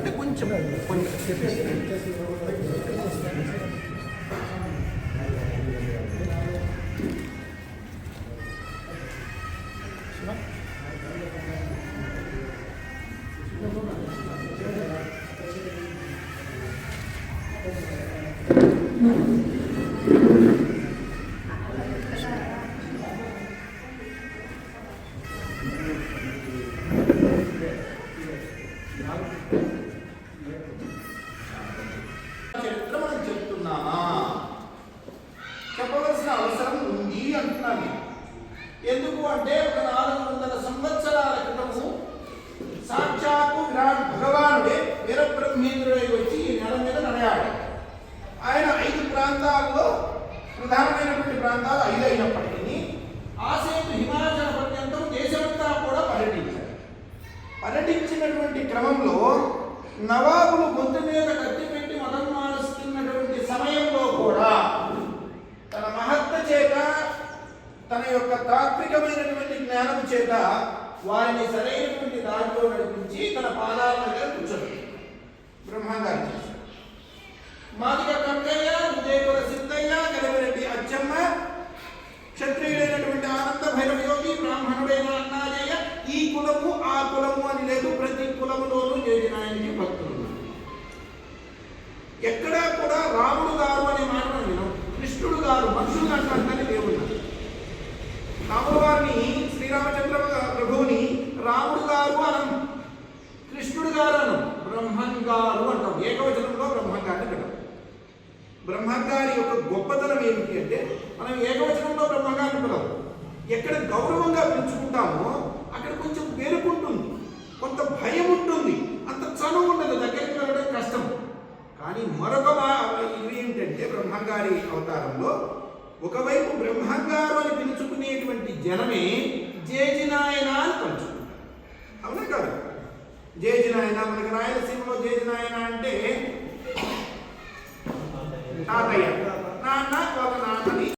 అంటే కొంచెం కొంచెం చరిత్ర మనం చెప్తున్నామా చెప్పవలసిన అవసరం ఉంది అంటున్నాను. ఎందుకు అంటే ఒక 400 సంవత్సరాల క్రితము సాక్షాత్తు విరాట్ భగవానుడే వీరబ్రహ్మేంద్రుడై వచ్చి ఈ నెల మీద నడయాడు. ఆయన 5 ప్రాంతాల్లో ప్రధానమైనటువంటి ప్రాంతాలు 5 అయినప్పటికీ ఆసేతు హిమాచల పర్యంతం దేశమంతా కూడా పర్యటించారు. పర్యటించినటువంటి క్రమంలో నవాబులు గొంతు మీద కత్తి పెట్టి మతం మారుస్తున్నటువంటి సమయంలో కూడా తన మహత్త చేత తన యొక్క తాత్వికమైనటువంటి జ్ఞానం చేత వారిని సరైనటువంటి దారిలో నడిపించి తన పాదాల దగ్గర కూర్చొని బ్రహ్మంగారు చేశారు. మాదిగ కక్కయ్య, ఉదయకుల సిద్ధయ్య, గలవరెడ్డి అచ్చమ్మ, క్షత్రియుడైనటువంటి ఆనంద భైరవయోగి, బ్రాహ్మణుడైన అన్నాజయ్య, ఈ కులము ఆ కులము అని లేదు, ప్రతి కులములోనూ జయజనాయనికి భక్తులు. ఎక్కడా కూడా రాముడు గారు అనే మాట మనం వినం. కృష్ణుడు గారు మనుషులు అంటే దేవుడు. రాముడు వారిని శ్రీరామచంద్ర ప్రభువుని రాముడు గారు అనం, కృష్ణుడు గారు అనం, బ్రహ్మంగారు అంటాం. ఏకవచనంలో బ్రహ్మంగారిని పెట్టాం. బ్రహ్మంగారి యొక్క గొప్పతనం ఏమిటి అంటే మనం ఏకవచనంలో బ్రహ్మంగారిని పిలవం. ఎక్కడ గౌరవంగా పిలుచుకుంటామో అక్కడ కొంచెం వేరుకుంటుంది, కొంత భయం ఉంటుంది, అంత చనువు ఉండదు, దగ్గరికి వెళ్ళడం కష్టం. కానీ మరొక ఇది ఏంటంటే బ్రహ్మంగారి అవతారంలో ఒకవైపు బ్రహ్మంగారు అని పిలుచుకునేటువంటి జనమే జేజినాయన అని తలుచుకుంటారు. అవునా కాదు? జేజినాయన, మనకి రాయలసీమలో జేజినాయన అంటే తాతయ్య, నాన్న వాళ్ళ నాన్నని